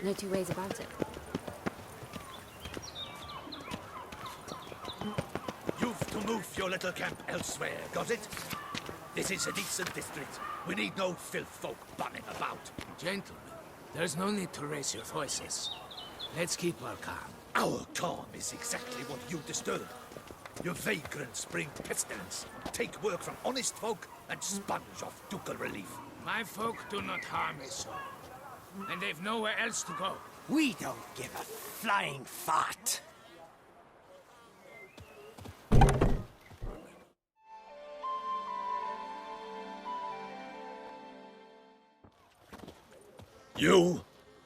No two ways about it. You've to move your little camp elsewhere, got it? This is a decent district. We need no filth folk bunning about. Gentlemen, there's no need to raise your voices. Let's keep our calm. Our calm is exactly what you disturb. Your vagrants bring pestilence, take work from honest folk, and sponge off ducal relief. My folk do not harm a soul. And they've nowhere else to go. We don't give a flying fart. You?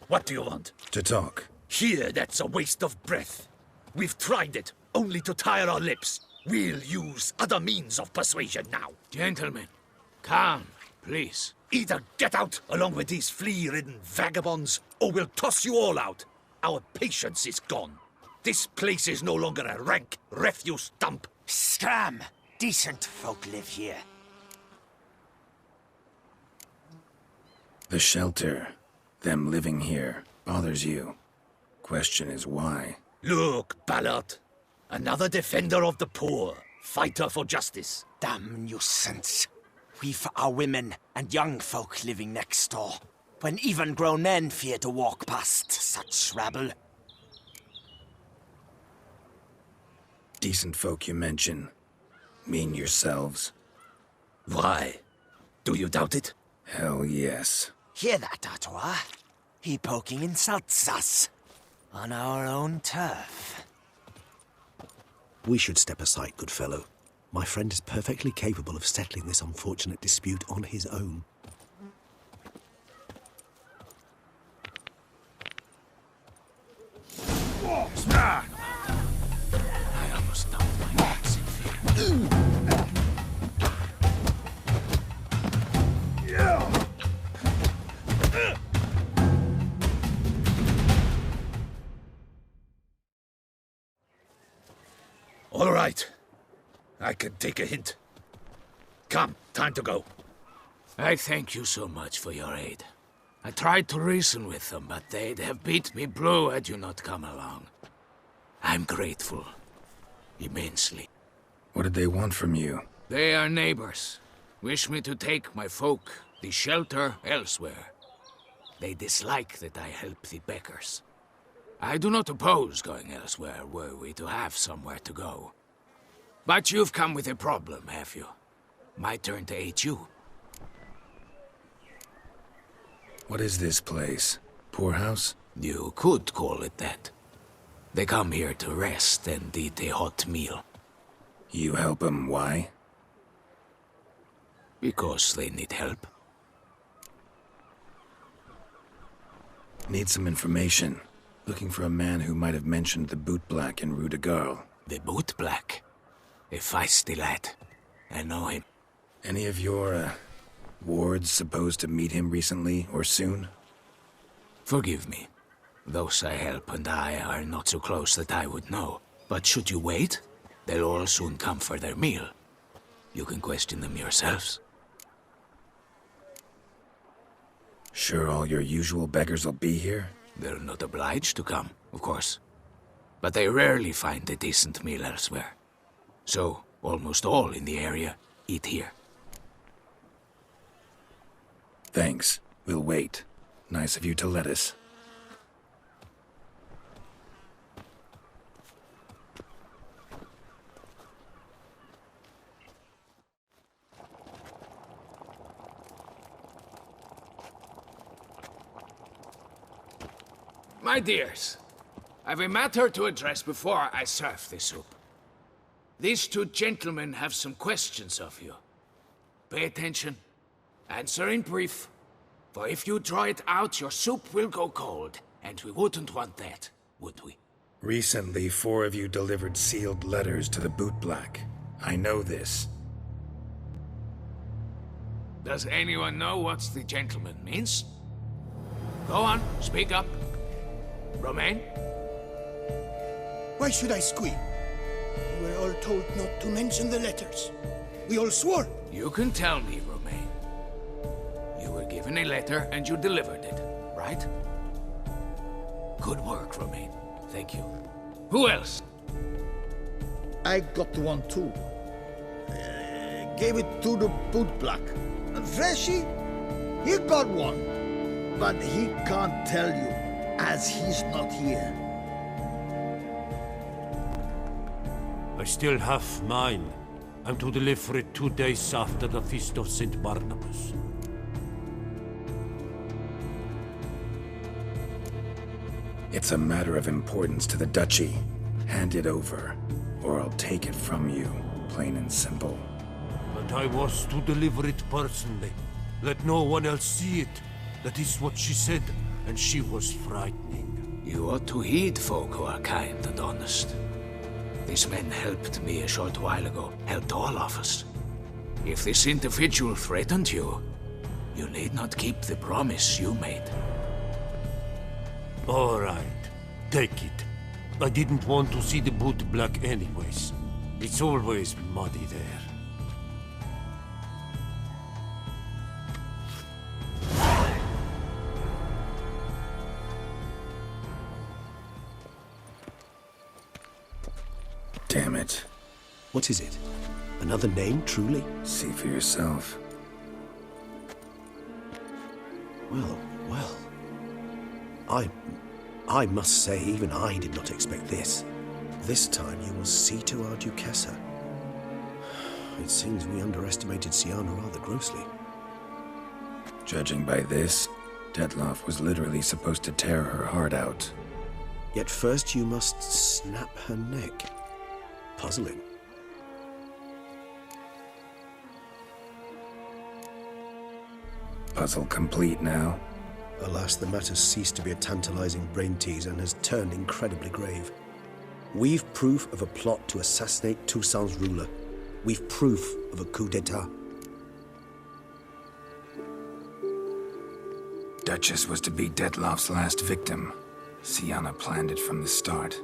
What do you want? To talk. Here, that's a waste of breath. We've tried it, only to tire our lips. We'll use other means of persuasion now. Gentlemen, calm, please. Either get out along with these flea-ridden vagabonds, or we'll toss you all out. Our patience is gone. This place is no longer a rank refuse dump. Scram! Decent folk live here. The shelter, them living here, bothers you. Question is why? Look, Ballard. Another defender of the poor. Fighter for justice. Damn nuisance. We've our women and young folk living next door, when even grown men fear to walk past such rabble. Decent folk you mention. Mean yourselves? Why? Do you doubt it? Hell yes. Hear that, Artois? He poking insults us. On our own turf. We should step aside, good fellow. My friend is perfectly capable of settling this unfortunate dispute on his own. I almost knocked my axe in fear. All right. I can take a hint. Come, time to go. I thank you so much for your aid. I tried to reason with them, but they'd have beat me blue had you not come along. I'm grateful. Immensely. What did they want from you? They are neighbors. Wish me to take my folk, the shelter, elsewhere. They dislike that I help the beggars. I do not oppose going elsewhere, were we to have somewhere to go. But you've come with a problem, have you? My turn to aid you. What is this place? Poorhouse? You could call it that. They come here to rest and eat a hot meal. You help them, why? Because they need help. Need some information. Looking for a man who might have mentioned the Boot Black in Rue de Garl. The Boot Black? A feisty lad. I know him. Any of your, wards supposed to meet him recently or soon? Forgive me. Those I help and I are not so close that I would know. But should you wait, they'll all soon come for their meal. You can question them yourselves. Sure all your usual beggars will be here? They're not obliged to come, of course. But they rarely find a decent meal elsewhere. So, almost all in the area eat here. Thanks. We'll wait. Nice of you to let us. My dears, I've a matter to address before I serve the soup. These two gentlemen have some questions of you. Pay attention. Answer in brief. For if you draw it out, your soup will go cold. And we wouldn't want that, would we? Recently, 4 of you delivered sealed letters to the Boot Black. I know this. Does anyone know what the gentleman means? Go on, speak up. Romain? Why should I squeal? We were all told not to mention the letters. We all swore. You can tell me, Romain. You were given a letter and you delivered it, right? Good work, Romain. Thank you. Who else? I got one too. Gave it to the bootblack. And Freshy, he got one. But he can't tell you, as he's not here. I still have mine. I'm to deliver it 2 days after the Feast of St. Barnabas. It's a matter of importance to the Duchy. Hand it over, or I'll take it from you, plain and simple. But I was to deliver it personally. Let no one else see it. That is what she said, and she was frightening. You ought to heed folk who are kind and honest. These men helped me a short while ago, helped all of us. If this individual threatened you, you need not keep the promise you made. All right, take it. I didn't want to see the bootblack anyways. It's always muddy there. Damn it. What is it? Another name, truly? See for yourself. Well, well. I must say, even I did not expect this. This time you will see to our Duquesa. It seems we underestimated Syanna rather grossly. Judging by this, Detloff was literally supposed to tear her heart out. Yet first you must snap her neck. Puzzling. Puzzle complete now. Alas, the matter's ceased to be a tantalizing brain teaser and has turned incredibly grave. We've proof of a plot to assassinate Toussaint's ruler. We've proof of a coup d'etat. Duchess was to be Detloff's last victim. Syanna planned it from the start.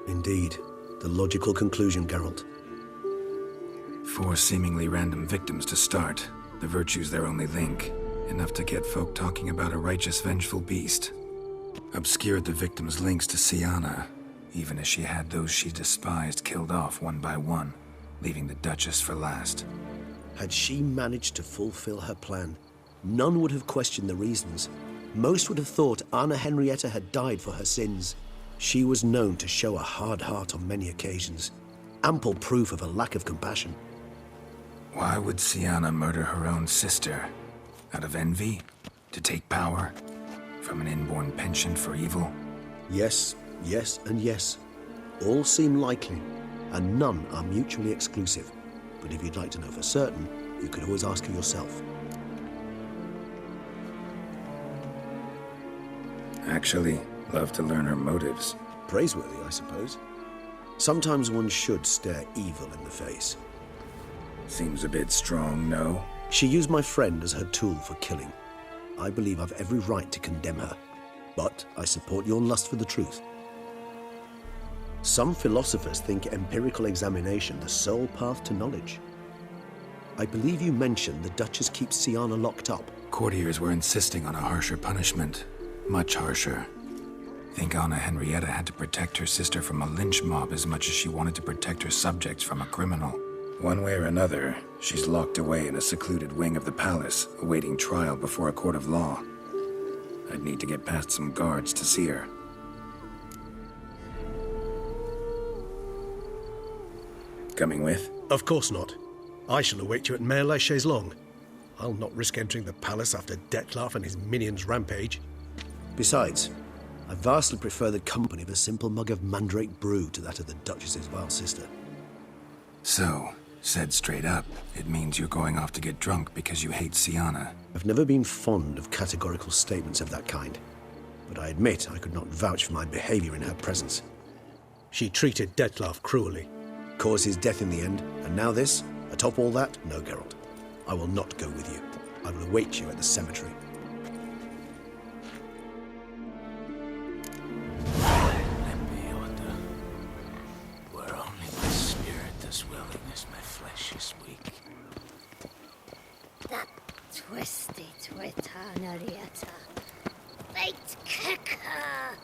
Indeed. The logical conclusion, Geralt. 4 seemingly random victims to start. The virtue's their only link. Enough to get folk talking about a righteous, vengeful beast. Obscured the victims' links to Syanna, even as she had those she despised killed off one by one, leaving the Duchess for last. Had she managed to fulfill her plan, none would have questioned the reasons. Most would have thought Anna Henrietta had died for her sins. She was known to show a hard heart on many occasions. Ample proof of a lack of compassion. Why would Syanna murder her own sister? Out of envy? To take power? From an inborn penchant for evil? Yes, yes, and yes. All seem likely, and none are mutually exclusive. But if you'd like to know for certain, you could always ask her yourself. Actually, love to learn her motives. Praiseworthy, I suppose. Sometimes one should stare evil in the face. Seems a bit strong, no? She used my friend as her tool for killing. I believe I've every right to condemn her, but I support your lust for the truth. Some philosophers think empirical examination the sole path to knowledge. I believe you mentioned the Duchess keeps Syanna locked up. Courtiers were insisting on a harsher punishment. Much harsher. Think Anna Henrietta had to protect her sister from a lynch mob as much as she wanted to protect her subjects from a criminal. One way or another, she's locked away in a secluded wing of the palace, awaiting trial before a court of law. I'd need to get past some guards to see her. Coming with? Of course not. I shall await you at Mare la Chaise-Longue. I'll not risk entering the palace after Detloff and his minions rampage. Besides, I vastly prefer the company of a simple mug of mandrake brew to that of the Duchess's vile sister. So, said straight up, it means you're going off to get drunk because you hate Syanna. I've never been fond of categorical statements of that kind, but I admit I could not vouch for my behavior in her presence. She treated Detloff cruelly, caused his death in the end, and now this? Atop all that? No, Geralt. I will not go with you. I will await you at the cemetery. Where only my spirit is willing as my flesh is weak. That twisty twit Henrietta. Fate kick her!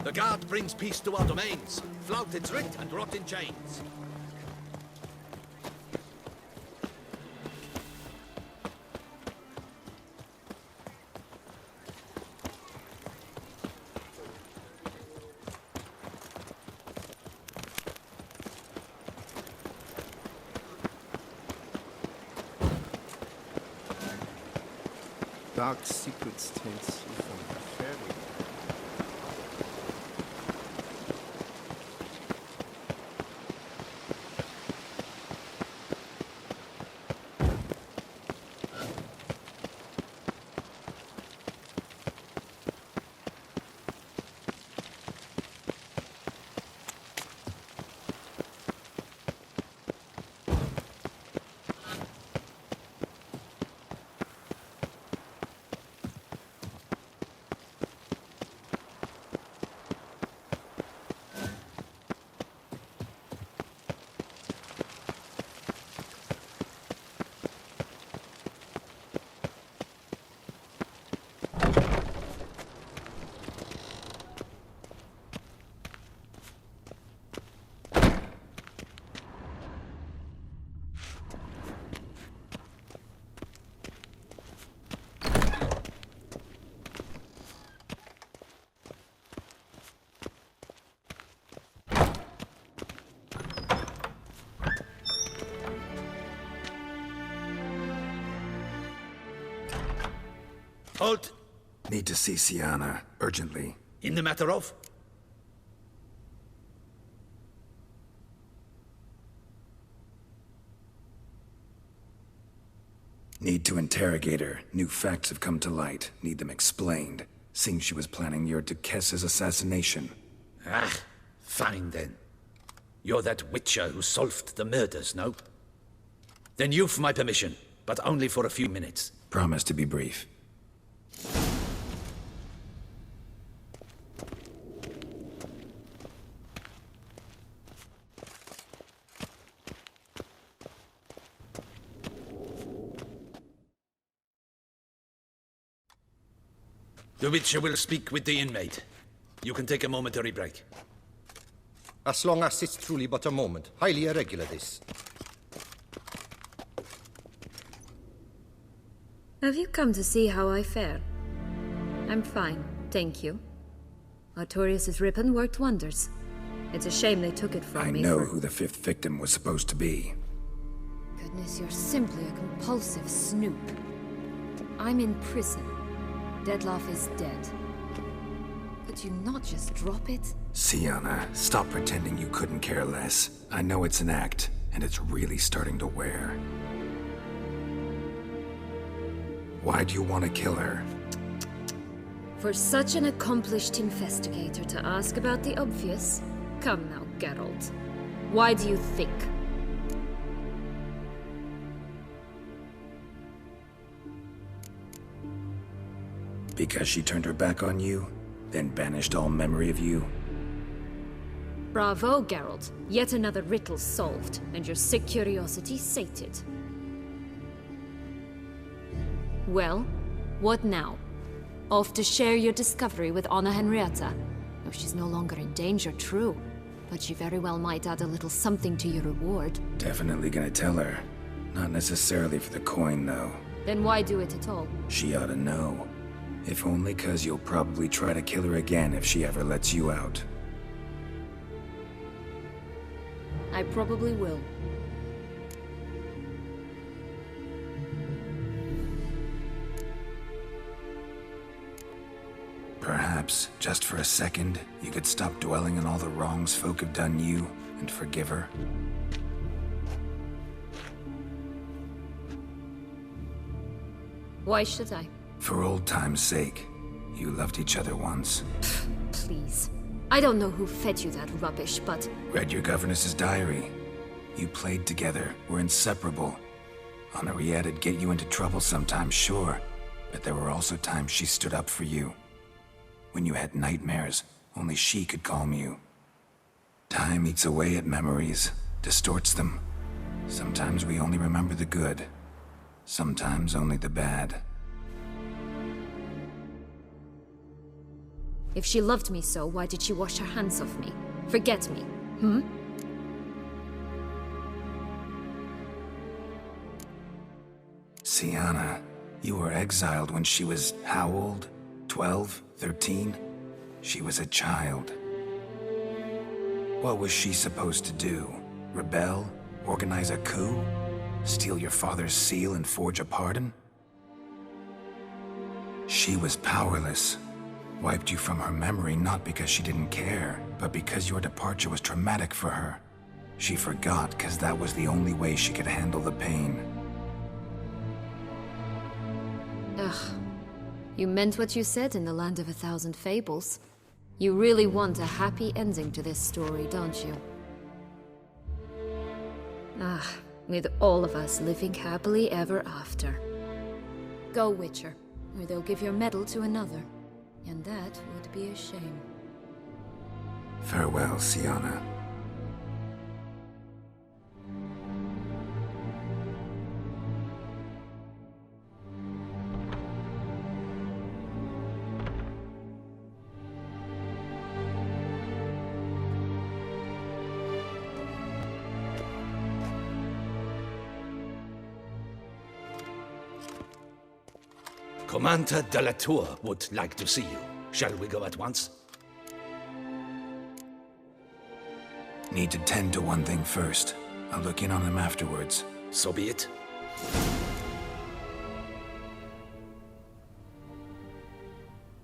The guard brings peace to our domains. Flout its writ and rot in chains. Dark secrets tells you from the fairy. Halt! Need to see Sienna, urgently. In the matter of? Need to interrogate her. New facts have come to light. Need them explained. Seems she was planning your Duquesse's assassination. Ah, fine then. You're that witcher who solved the murders, no? Then you've my permission, but only for a few minutes. Promise to be brief. The Witcher will speak with the inmate. You can take a momentary break. As long as it's truly but a moment. Highly irregular, this. Have you come to see how I fare? I'm fine, thank you. Artorius' ribbon worked wonders. It's a shame they took it from me. I know who the fifth victim was supposed to be. Goodness, you're simply a compulsive snoop. I'm in prison. Dettlaff is dead. Could you not just drop it? Sienna, stop pretending you couldn't care less. I know it's an act, and it's really starting to wear. Why do you want to kill her? For such an accomplished investigator to ask about the obvious? Come now, Geralt. Why do you think? Because she turned her back on you, then banished all memory of you? Bravo, Geralt. Yet another riddle solved, and your sick curiosity sated. Well, what now? Off to share your discovery with Anna Henrietta? Oh, she's no longer in danger, true. But she very well might add a little something to your reward. Definitely gonna tell her. Not necessarily for the coin, though. Then why do it at all? She ought to know. If only 'cause you'll probably try to kill her again if she ever lets you out. I probably will. Perhaps, just for a second, you could stop dwelling on all the wrongs folk have done you and forgive her. Why should I? For old time's sake. You loved each other once. Please. I don't know who fed you that rubbish, but... Read your governess's diary. You played together, were inseparable. Henriette'd get you into trouble sometimes, sure. But there were also times she stood up for you. When you had nightmares, only she could calm you. Time eats away at memories, distorts them. Sometimes we only remember the good. Sometimes only the bad. If she loved me so, why did she wash her hands off me? Forget me, hmm? Syanna, you were exiled when she was how old? 12? 13? She was a child. What was she supposed to do? Rebel? Organize a coup? Steal your father's seal and forge a pardon? She was powerless. Wiped you from her memory not because she didn't care, but because your departure was traumatic for her. She forgot because that was the only way she could handle the pain. Ugh. You meant what you said in the Land of a Thousand Fables. You really want a happy ending to this story, don't you? Ah, with all of us living happily ever after. Go, Witcher, or they'll give your medal to another. And that would be a shame. Farewell, Syanna. Commander de la Tour would like to see you. Shall we go at once? Need to tend to one thing first. I'll look in on him afterwards. So be it.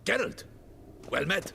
Geralt, well met.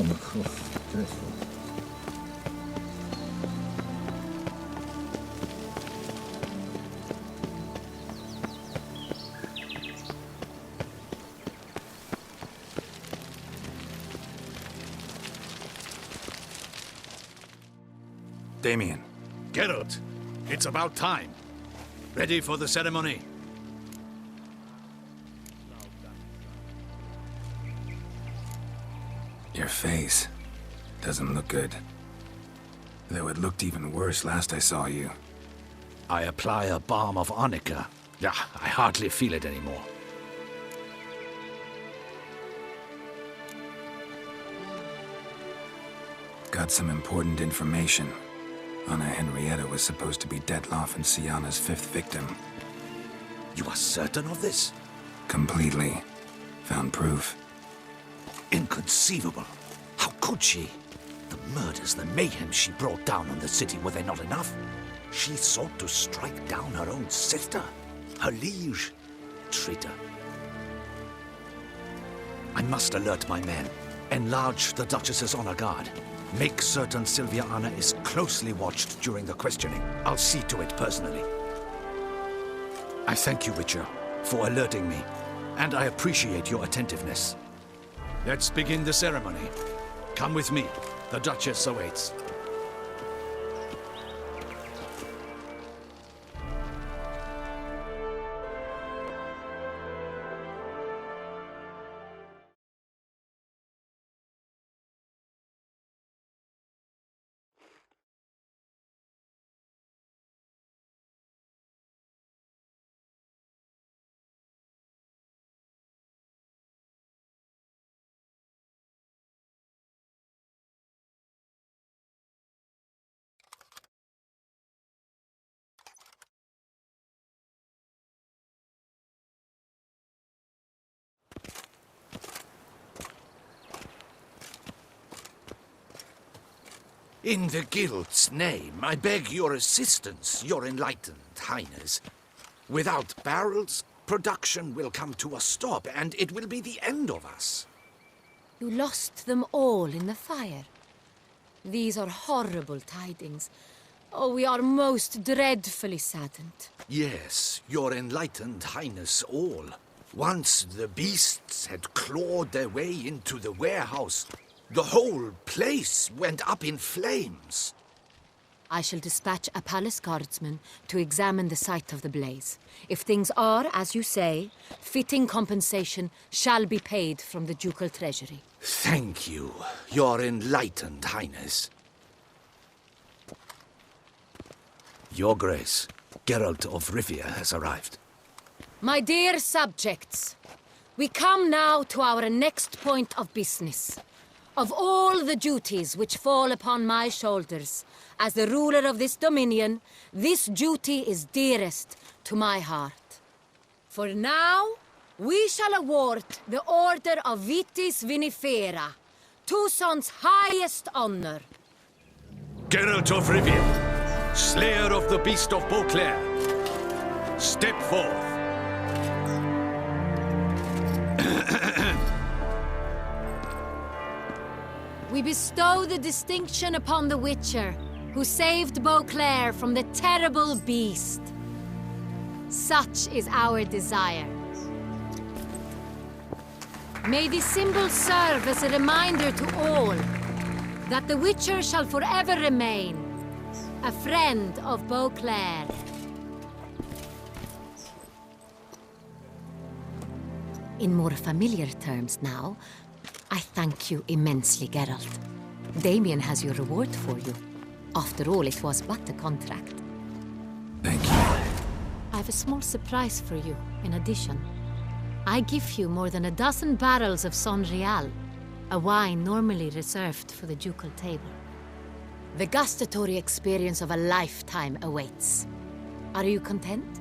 Dreadful. Damien. Geralt, it's about time. Ready for the ceremony? Your face doesn't look good. Though it looked even worse last I saw you. I apply a balm of arnica. Yeah, I hardly feel it anymore. Got some important information. Anna Henrietta was supposed to be Detloff and Syanna's 5th victim. You are certain of this? Completely. Found proof. Inconceivable. How could she? The murders, the mayhem she brought down on the city, were they not enough? She sought to strike down her own sister, her liege. Traitor. I must alert my men. Enlarge the Duchess's honor guard. Make certain Sylvia Anna is closely watched during the questioning. I'll see to it personally. I thank you, Witcher, for alerting me, and I appreciate your attentiveness. Let's begin the ceremony. Come with me. The Duchess awaits. In the Guild's name, I beg your assistance, your enlightened highness. Without barrels, production will come to a stop, and it will be the end of us. You lost them all in the fire. These are horrible tidings. Oh, we are most dreadfully saddened. Yes, your enlightened highness all. Once the beasts had clawed their way into the warehouse, the whole place went up in flames. I shall dispatch a palace guardsman to examine the site of the blaze. If things are, as you say, fitting compensation shall be paid from the ducal treasury. Thank you, your enlightened highness. Your Grace, Geralt of Rivia has arrived. My dear subjects, we come now to our next point of business. Of all the duties which fall upon my shoulders, as the ruler of this dominion, this duty is dearest to my heart. For now, we shall award the Order of Vitis Vinifera, Toussaint's highest honor. Geralt of Rivia, slayer of the beast of Beauclair, step forth. We bestow the distinction upon the Witcher, who saved Beauclair from the terrible beast. Such is our desire. May this symbol serve as a reminder to all that the Witcher shall forever remain a friend of Beauclair. In more familiar terms now, I thank you immensely, Geralt. Damien has your reward for you. After all, it was but a contract. Thank you. I have a small surprise for you, in addition. I give you more than a dozen barrels of Sonrial, a wine normally reserved for the ducal table. The gustatory experience of a lifetime awaits. Are you content?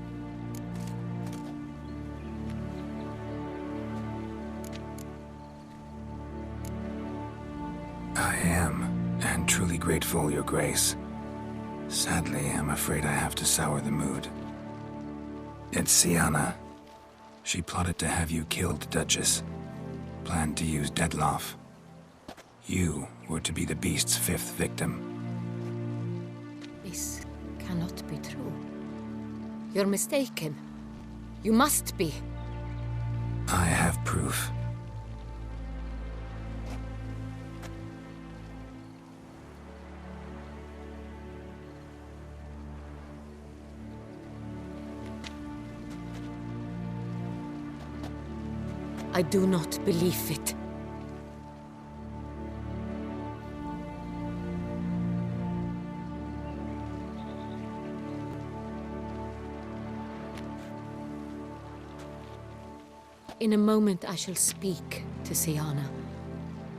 I am, and truly grateful, Your Grace. Sadly, I'm afraid I have to sour the mood. It's Syanna. She plotted to have you killed, Duchess. Planned to use Detloff. You were to be the beast's 5th victim. This cannot be true. You're mistaken. You must be. I have proof. I do not believe it. In a moment I shall speak to Syanna.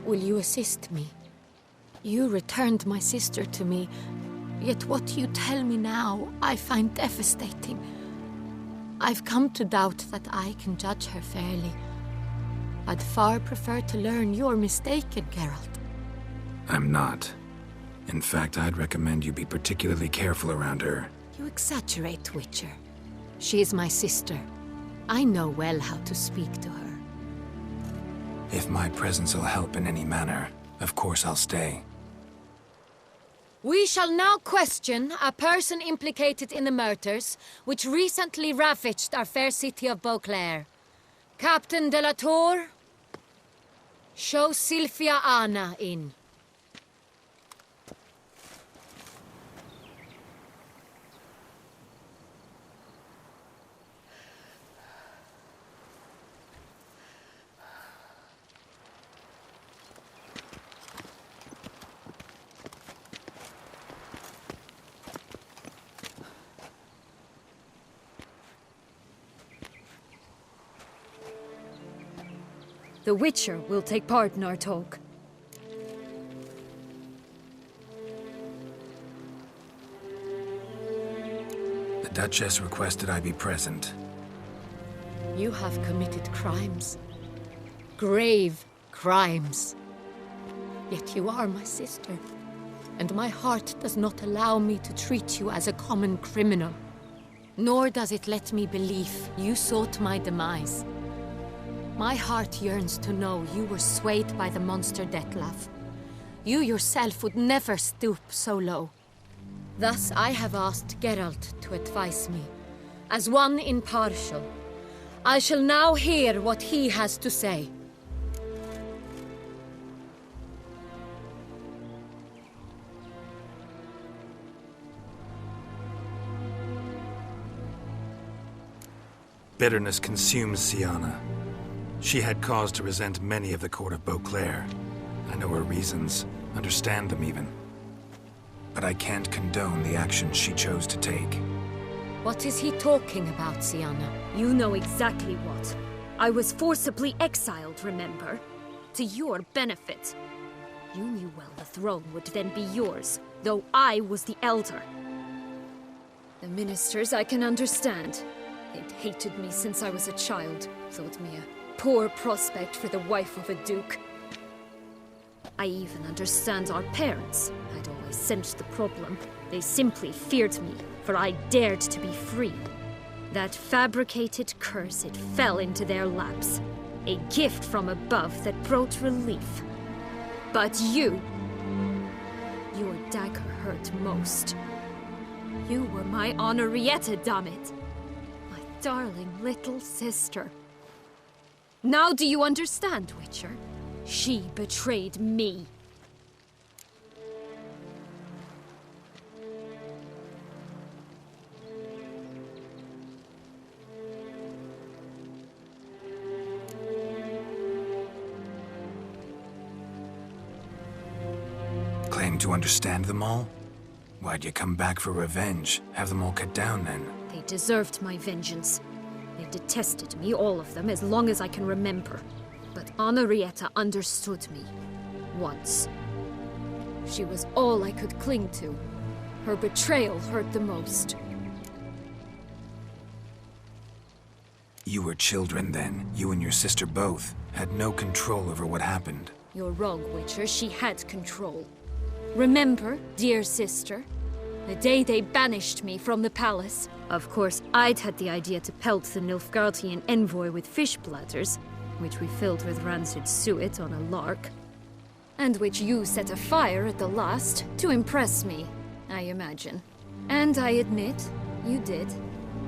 Will you assist me? You returned my sister to me, yet what you tell me now I find devastating. I've come to doubt that I can judge her fairly. I'd far prefer to learn you're mistaken, Geralt. I'm not. In fact, I'd recommend you be particularly careful around her. You exaggerate, Witcher. She is my sister. I know well how to speak to her. If my presence will help in any manner, of course I'll stay. We shall now question a person implicated in the murders which recently ravaged our fair city of Beauclair. Captain de la Tour, show Sylvia Anna in. The Witcher will take part in our talk. The Duchess requested I be present. You have committed crimes. Grave crimes. Yet you are my sister, and my heart does not allow me to treat you as a common criminal. Nor does it let me believe you sought my demise. My heart yearns to know you were swayed by the monster Dettlaff. You yourself would never stoop so low. Thus I have asked Geralt to advise me, as one impartial. I shall now hear what he has to say. Bitterness consumes Syanna. She had cause to resent many of the court of Beauclair. I know her reasons, understand them even. But I can't condone the actions she chose to take. What is he talking about, Syanna? You know exactly what. I was forcibly exiled, remember? To your benefit. You knew well the throne would then be yours, though I was the elder. The ministers I can understand. They'd hated me since I was a child, thought me a poor prospect for the wife of a duke. I even understand our parents. I'd always sensed the problem. They simply feared me, for I dared to be free. That fabricated curse, it fell into their laps. A gift from above that brought relief. But you... your dagger hurt most. You were my Henrietta, damn it. My darling little sister. Now do you understand, Witcher? She betrayed me. Claim to understand them all? Why'd you come back for revenge? Have them all cut down then? They deserved my vengeance. They detested me, all of them, as long as I can remember. But Henrietta understood me. Once. She was all I could cling to. Her betrayal hurt the most. You were children then. You and your sister both had no control over what happened. You're wrong, Witcher. She had control. Remember, dear sister? The day they banished me from the palace. Of course, I'd had the idea to pelt the Nilfgaardian envoy with fish bladders, which we filled with rancid suet on a lark. And which you set afire at the last to impress me, I imagine. And I admit, you did.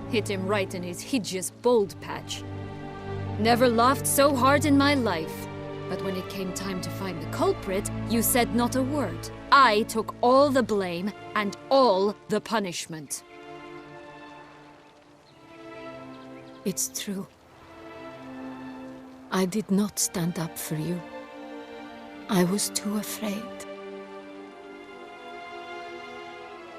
Hit him right in his hideous bald patch. Never laughed so hard in my life. But when it came time to find the culprit, you said not a word. I took all the blame and all the punishment. It's true. I did not stand up for you. I was too afraid.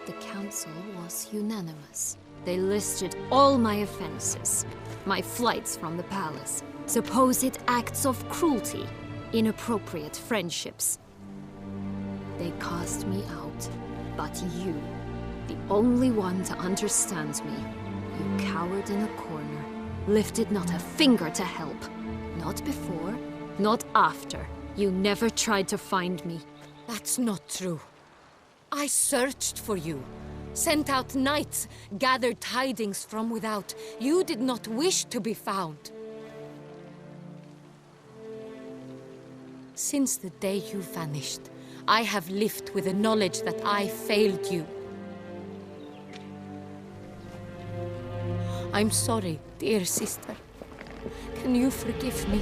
The council was unanimous. They listed all my offenses. My flights from the palace, supposed acts of cruelty, inappropriate friendships. They cast me out, but you, the only one to understand me, you cowered in a corner, lifted not a finger to help. Not before, not after. You never tried to find me. That's not true. I searched for you, sent out knights, gathered tidings from without. You did not wish to be found. Since the day you vanished, I have lived with the knowledge that I failed you. I'm sorry, dear sister. Can you forgive me?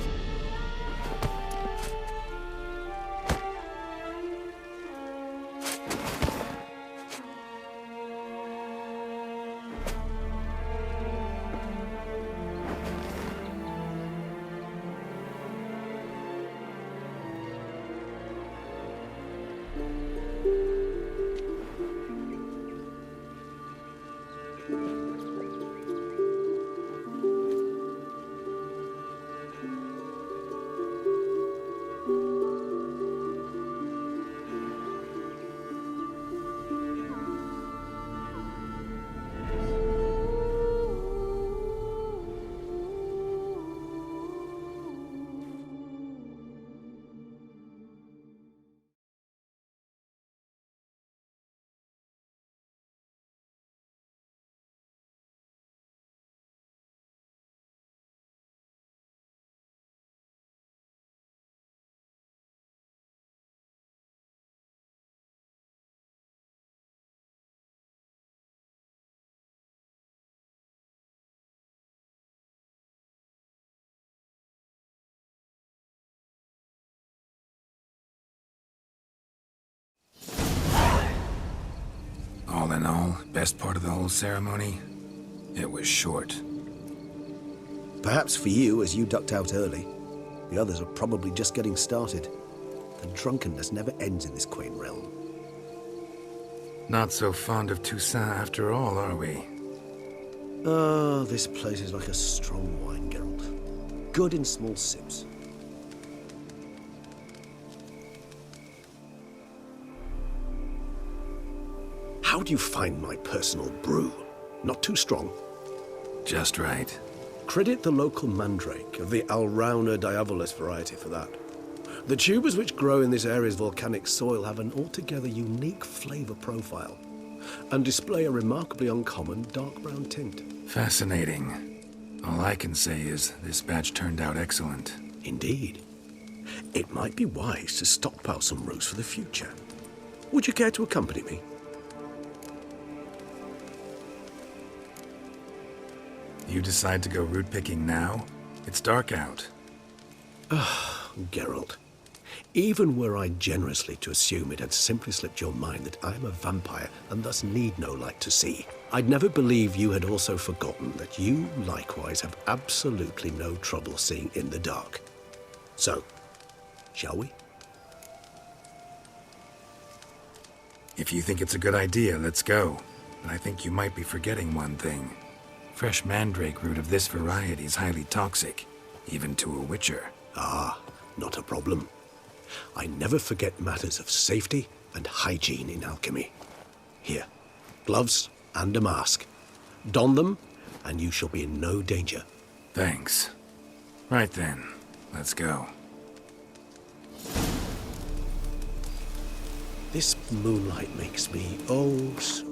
All in all, best part of the whole ceremony? It was short. Perhaps for you, as you ducked out early. The others are probably just getting started. The drunkenness never ends in this quaint realm. Not so fond of Toussaint after all, are we? Oh, this place is like a strong wine, Geralt. Good in small sips. How do you find my personal brew? Not too strong? Just right. Credit the local mandrake of the Alrauna diavolus variety for that. The tubers which grow in this area's volcanic soil have an altogether unique flavor profile and display a remarkably uncommon dark brown tint. Fascinating. All I can say is this batch turned out excellent. Indeed. It might be wise to stockpile some roots for the future. Would you care to accompany me? You decide to go root picking now? It's dark out. Geralt, even were I generously to assume it had simply slipped your mind that I am a vampire and thus need no light to see, I'd never believe you had also forgotten that you likewise have absolutely no trouble seeing in the dark. So, shall we? If you think it's a good idea, let's go. But I think you might be forgetting one thing. Fresh mandrake root of this variety is highly toxic, even to a witcher. Ah, not a problem. I never forget matters of safety and hygiene in alchemy. Here, gloves and a mask. Don them, and you shall be in no danger. Thanks. Right then, let's go. This moonlight makes me oh so...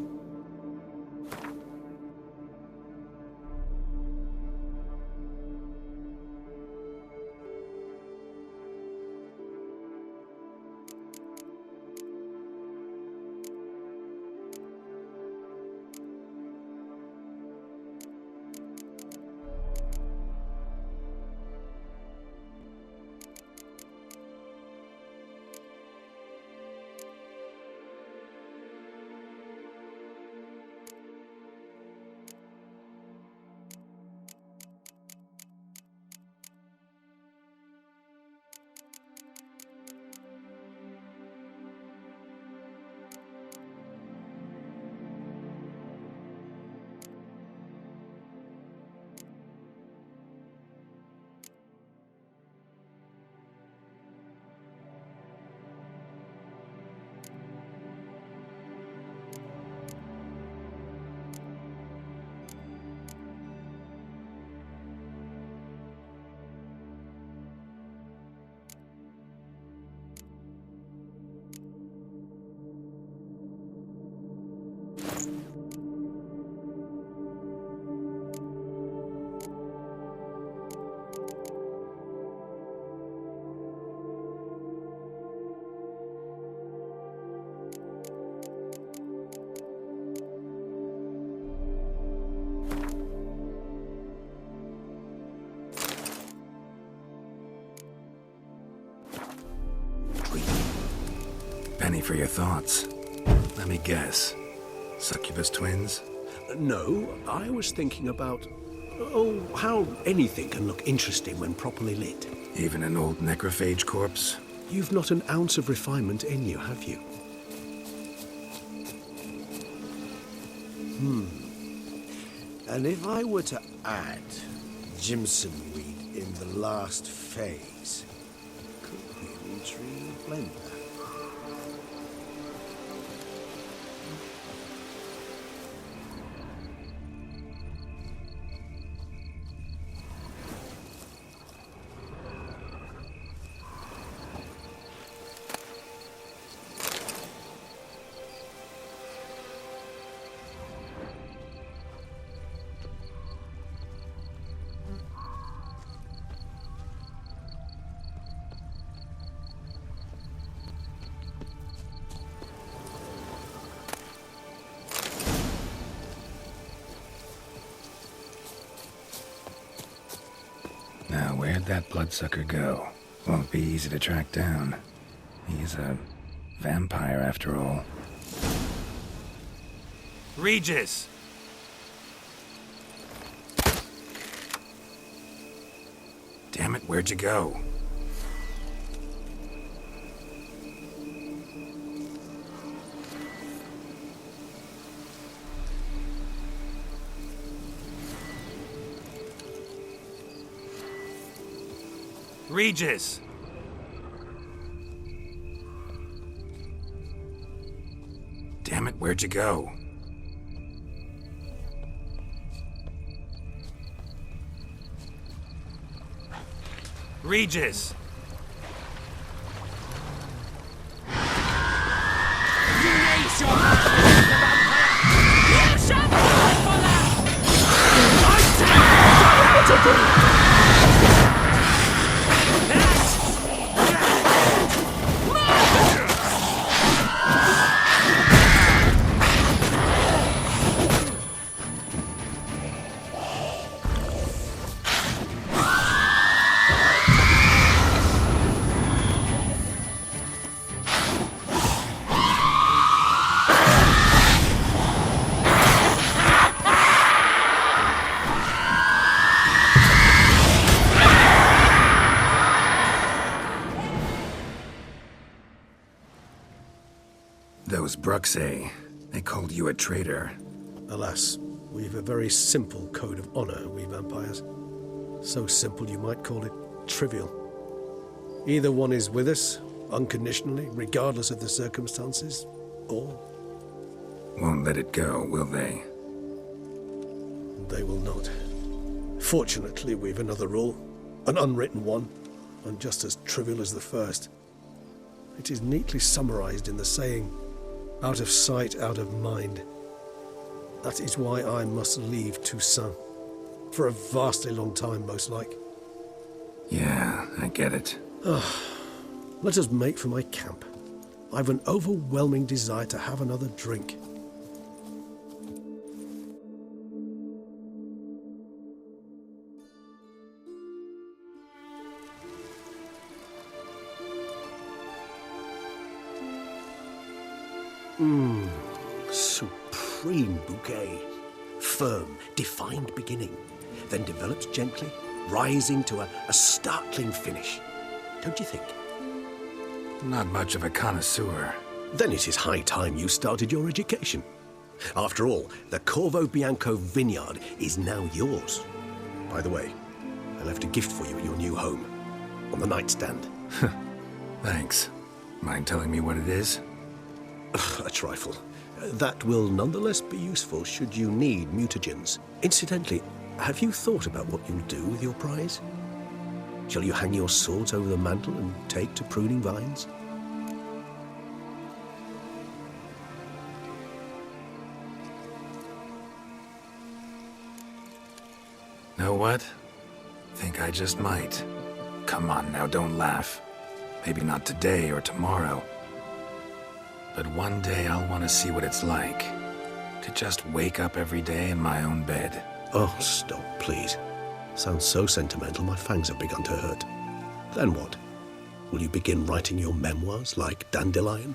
Penny for your thoughts. Let me guess. Succubus twins? No, I was thinking about... oh, how anything can look interesting when properly lit. Even an old necrophage corpse? You've not an ounce of refinement in you, have you? And if I were to add Jimson weed in the last phase, could be an intriguing blend. Now, where'd that bloodsucker go? Won't be easy to track down. He's a vampire, after all. Regis! Damn it, where'd you go? Regis! Damn it, where'd you go? Regis! Those Bruxae, they called you a traitor. Alas, we've a very simple code of honor, we vampires. So simple you might call it trivial. Either one is with us, unconditionally, regardless of the circumstances, or... Won't let it go, will they? They will not. Fortunately, we've another rule, an unwritten one, and just as trivial as the first. It is neatly summarized in the saying, out of sight, out of mind. That is why I must leave Toussaint. For a vastly long time, most like. Yeah, I get it. Let us make for my camp. I've an overwhelming desire to have another drink. Supreme bouquet. Firm, defined beginning, then develops gently, rising to a startling finish. Don't you think? Not much of a connoisseur. Then it is high time you started your education. After all, the Corvo Bianco vineyard is now yours. By the way, I left a gift for you at your new home. On the nightstand. Thanks. Mind telling me what it is? A trifle. That will nonetheless be useful should you need mutagens. Incidentally, have you thought about what you'll do with your prize? Shall you hang your swords over the mantle and take to pruning vines? know what? Think I just might. Come on now, don't laugh. Maybe not today or tomorrow. But one day I'll want to see what it's like. To just wake up every day in my own bed. Oh, stop, please. Sounds so sentimental, my fangs have begun to hurt. Then what? Will you begin writing your memoirs like Dandelion?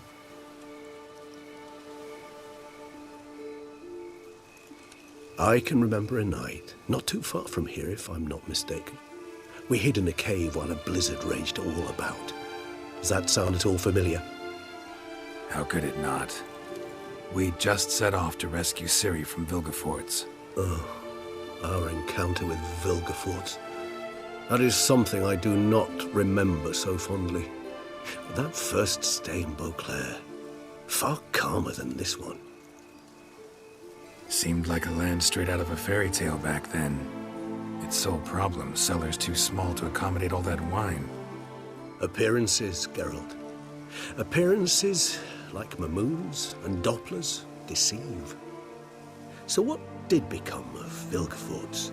I can remember a night, not too far from here if I'm not mistaken. We hid in a cave while a blizzard raged all about. Does that sound at all familiar? How could it not? We just set off to rescue Ciri from Vilgefortz. Oh, our encounter with Vilgefortz. That is something I do not remember so fondly. That first stay in Beauclair, far calmer than this one. Seemed like a land straight out of a fairy tale back then. Its sole problem, cellars too small to accommodate all that wine. Appearances, Geralt. Appearances, like Mamoons and Dopplers, deceive. So what did become of Vilgefortz?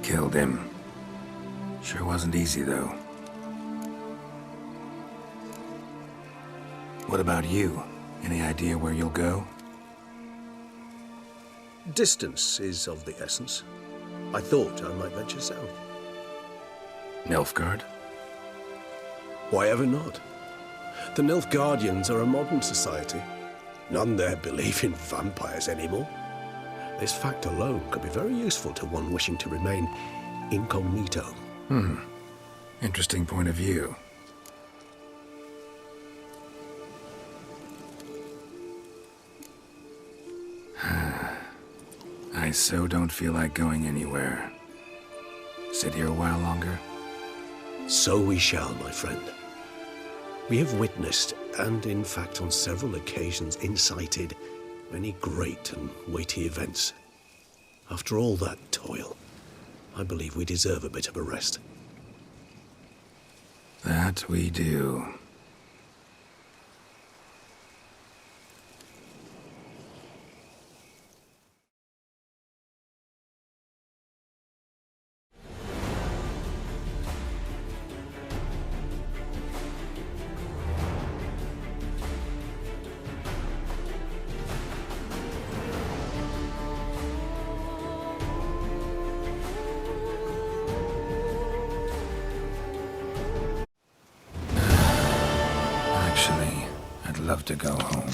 Killed him. Sure wasn't easy, though. What about you? Any idea where you'll go? Distance is of the essence. I thought I might venture south. Nilfgaard? Why ever not? The Nilfgaardians are a modern society. None there believe in vampires anymore. This fact alone could be very useful to one wishing to remain incognito. Interesting point of view. I so don't feel like going anywhere. Sit here a while longer? So we shall, my friend. We have witnessed, and in fact on several occasions incited, many great and weighty events. After all that toil, I believe we deserve a bit of a rest. That we do. Actually, I'd love to go home.